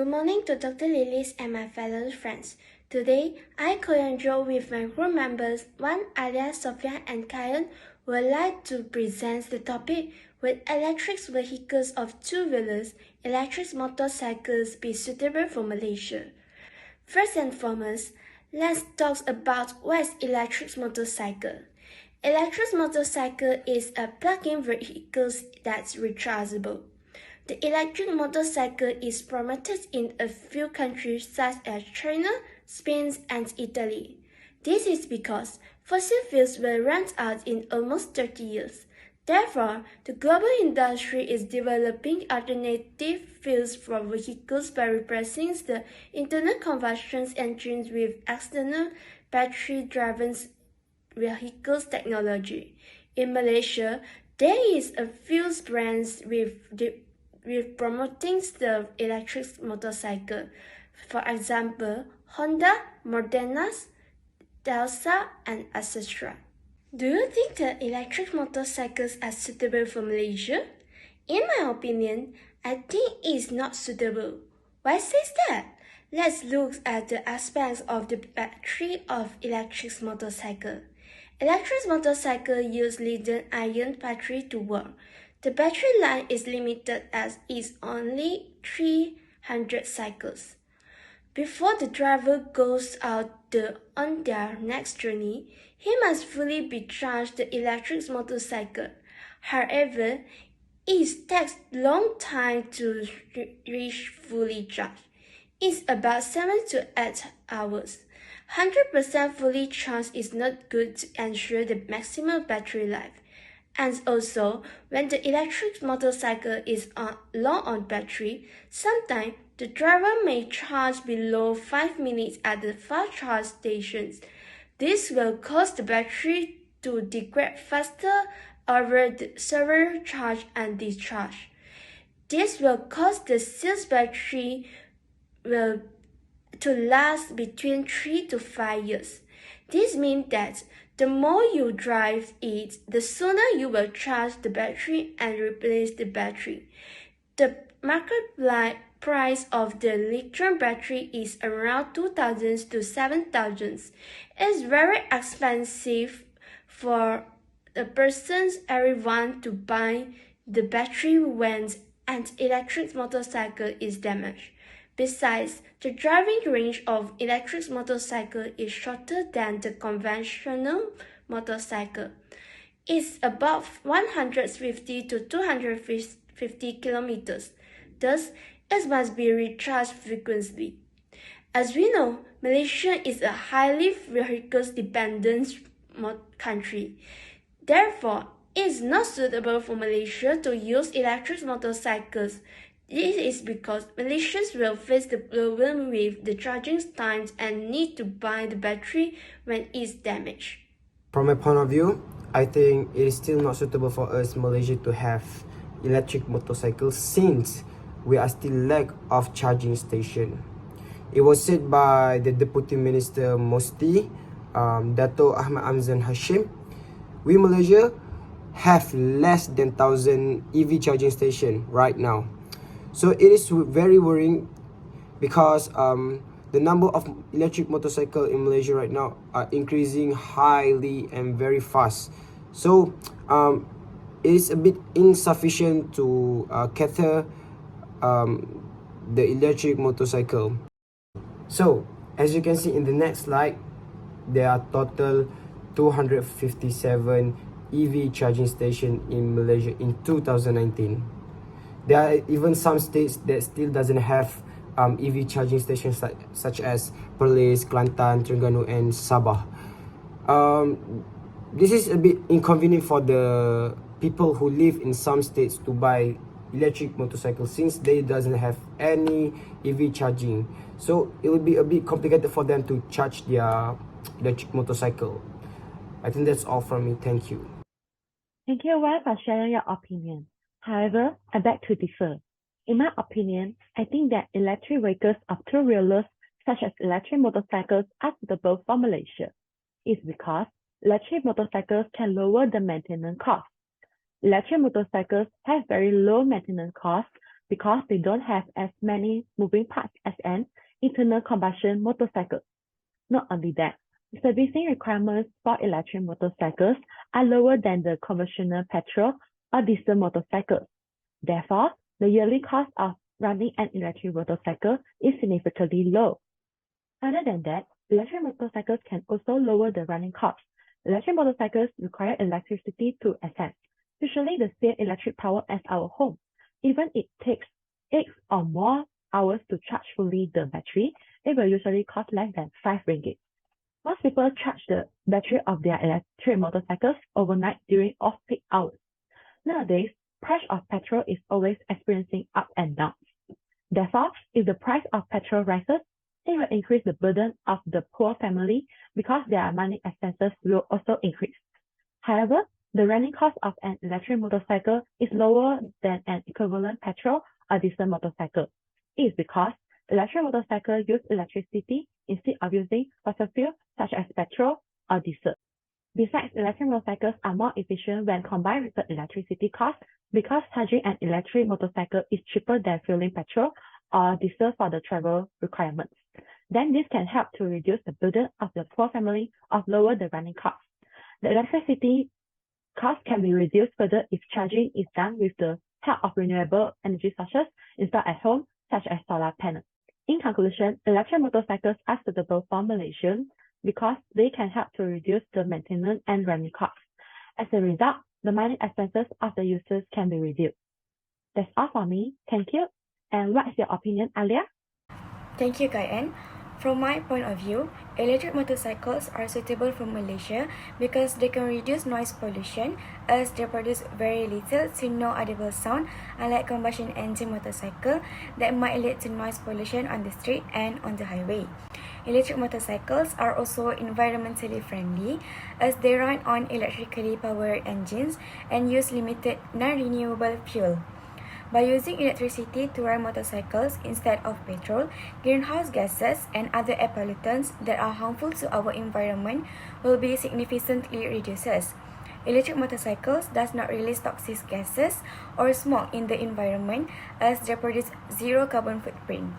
Good morning to Dr. Lilies and my fellow friends. Today, I co-enroll with my group members, Wan, Alia, Sophia, and Kayan, would like to present the topic Would electric vehicles of two-wheelers, electric motorcycles be suitable for Malaysia? First and foremost, let's talk about what is electric motorcycle. Electric motorcycle is a plug-in vehicle that's rechargeable. The electric motorcycle is promoted in a few countries such as China, Spain, and Italy. This is because fossil fuels will run out in almost 30 years. Therefore, the global industry is developing alternative fuels for vehicles by replacing the internal combustion engines with external battery-driven vehicles technology. In Malaysia, there is a few brands with promoting the electric motorcycle. For example, Honda, Modernas, Delta, and etc. Do you think that electric motorcycles are suitable for Malaysia? In my opinion, I think it is not suitable. Why says that? Let's look at the aspects of the battery of electric motorcycle. Electric motorcycle use lithium-ion battery to work. The battery life is limited as is only 300 cycles. Before the driver goes out on their next journey, he must fully be charged the electric motorcycle. However, it takes long time to reach fully charged. It's about 7 to 8 hours. 100% fully charged is not good to ensure the maximum battery life. And also, when the electric motorcycle is low on battery, sometimes the driver may charge below 5 minutes at the fast charge stations. This will cause the battery to degrade faster over the several charge and discharge. This will cause the sales battery to last between 3 to 5 years. This means that the more you drive it, the sooner you will charge the battery and replace the battery. The market price of the lithium battery is around 2,000 to 7,000. It's very expensive for the persons everyone to buy the battery when an electric motorcycle is damaged. Besides, the driving range of electric motorcycle is shorter than the conventional motorcycle. It's about 150 to 250 kilometers. Thus, it must be recharged frequently. As we know, Malaysia is a highly vehicle-dependent country. Therefore, it is not suitable for Malaysia to use electric motorcycles. This is because Malaysians will face the problem with the charging times and need to buy the battery when it's damaged. From my point of view, I think it is still not suitable for us Malaysia to have electric motorcycles since we are still lack of charging station. It was said by the Deputy Minister Musti, Dato Ahmad Amzan Hashim, we Malaysia have less than 1,000 EV charging station right now. So it is very worrying because the number of electric motorcycle in Malaysia right now are increasing highly and very fast. So it is a bit insufficient to cater the electric motorcycle. So as you can see in the next slide, there are total 257 EV charging stations in Malaysia in 2019. There are even some states that still doesn't have EV charging stations such as Perlis, Kelantan, Terengganu, and Sabah. This is a bit inconvenient for the people who live in some states to buy electric motorcycles since they doesn't have any EV charging. So it would be a bit complicated for them to charge their electric motorcycle. I think that's all from me. Thank you. Thank you, Wan, for sharing your opinion. However, I beg to differ. In my opinion, I think that electric vehicles of two-wheelers, such as electric motorcycles, are suitable for Malaysia. It's because electric motorcycles can lower the maintenance cost. Electric motorcycles have very low maintenance costs because they don't have as many moving parts as an internal combustion motorcycle. Not only that, servicing requirements for electric motorcycles are lower than the conventional petrol or diesel motorcycles. Therefore, the yearly cost of running an electric motorcycle is significantly low. Other than that, electric motorcycles can also lower the running costs. Electric motorcycles require electricity to access, usually the same electric power as our home. Even it takes 8 or more hours to charge fully the battery, it will usually cost less than 5 ringgit. Most people charge the battery of their electric motorcycles overnight during off-peak hours. Nowadays, price of petrol is always experiencing up and down. Therefore, if the price of petrol rises, it will increase the burden of the poor family because their money expenses will also increase. However, the running cost of an electric motorcycle is lower than an equivalent petrol or diesel motorcycle. It is because electric motorcycles use electricity instead of using fossil fuel such as petrol or diesel. Besides, electric motorcycles are more efficient when combined with the electricity cost because charging an electric motorcycle is cheaper than fueling petrol or diesel for the travel requirements. Then this can help to reduce the burden of the poor family or lower the running costs. The electricity cost can be reduced further if charging is done with the help of renewable energy sources installed at home, such as solar panels. In conclusion, electric motorcycles are suitable for Malaysians because they can help to reduce the maintenance and running costs. As a result, the money expenses of the users can be reduced. That's all for me. Thank you. And what is your opinion, Alia? Thank you, Kayan. From my point of view, electric motorcycles are suitable for Malaysia because they can reduce noise pollution as they produce very little to no audible sound, unlike combustion engine motorcycle that might lead to noise pollution on the street and on the highway. Electric motorcycles are also environmentally friendly as they run on electrically powered engines and use limited non-renewable fuel. By using electricity to run motorcycles instead of petrol, greenhouse gases and other air pollutants that are harmful to our environment will be significantly reduced. Electric motorcycles does not release toxic gases or smoke in the environment as they produce zero carbon footprint.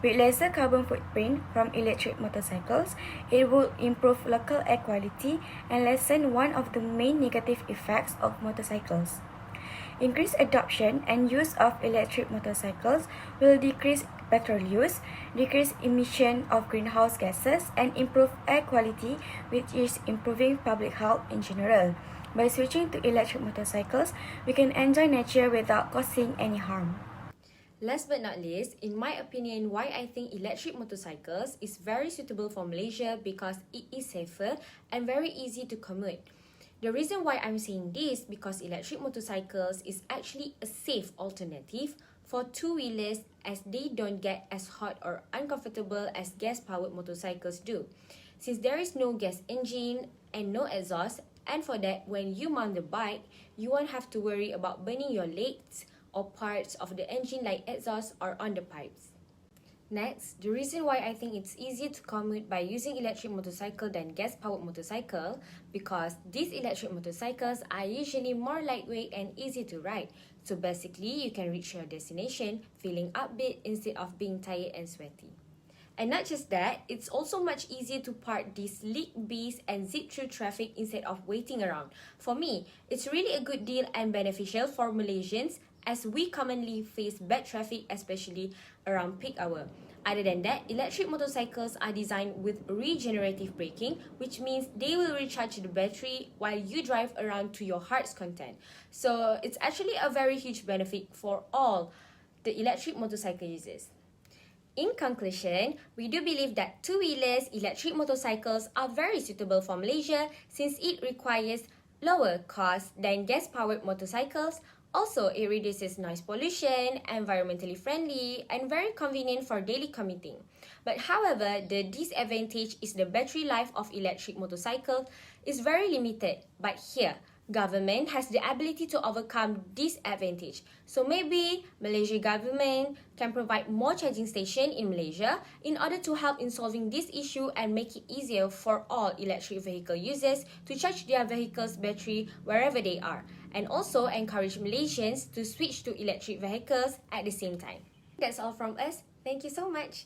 With lesser carbon footprint from electric motorcycles, it will improve local air quality and lessen one of the main negative effects of motorcycles. Increased adoption and use of electric motorcycles will decrease petrol use, decrease emission of greenhouse gases, and improve air quality, which is improving public health in general. By switching to electric motorcycles, we can enjoy nature without causing any harm. Last but not least, in my opinion, why I think electric motorcycles is very suitable for Malaysia because it is safer and very easy to commute. The reason why I'm saying this because electric motorcycles is actually a safe alternative for two-wheelers as they don't get as hot or uncomfortable as gas-powered motorcycles do. Since there is no gas engine and no exhaust, and for that, when you mount the bike, you won't have to worry about burning your legs or parts of the engine like exhaust or on the pipes. Next, the reason why I think it's easier to commute by using electric motorcycle than gas-powered motorcycle because these electric motorcycles are usually more lightweight and easy to ride. So basically, you can reach your destination feeling upbeat instead of being tired and sweaty. And not just that, it's also much easier to park these sleek beasts and zip through traffic instead of waiting around. For me, it's really a good deal and beneficial for Malaysians as we commonly face bad traffic, especially around peak hour. Other than that, electric motorcycles are designed with regenerative braking, which means they will recharge the battery while you drive around to your heart's content. So it's actually a very huge benefit for all the electric motorcycle users. In conclusion, we do believe that two-wheelers electric motorcycles are very suitable for Malaysia since it requires lower cost than gas-powered motorcycles. Also, it reduces noise pollution, environmentally friendly, and very convenient for daily commuting. But however, the disadvantage is the battery life of electric motorcycles is very limited. But here, government has the ability to overcome this advantage. So maybe Malaysia government can provide more charging station in Malaysia in order to help in solving this issue and make it easier for all electric vehicle users to charge their vehicles battery wherever they are, and also encourage Malaysians to switch to electric vehicles at the same time. That's all from us. Thank you so much.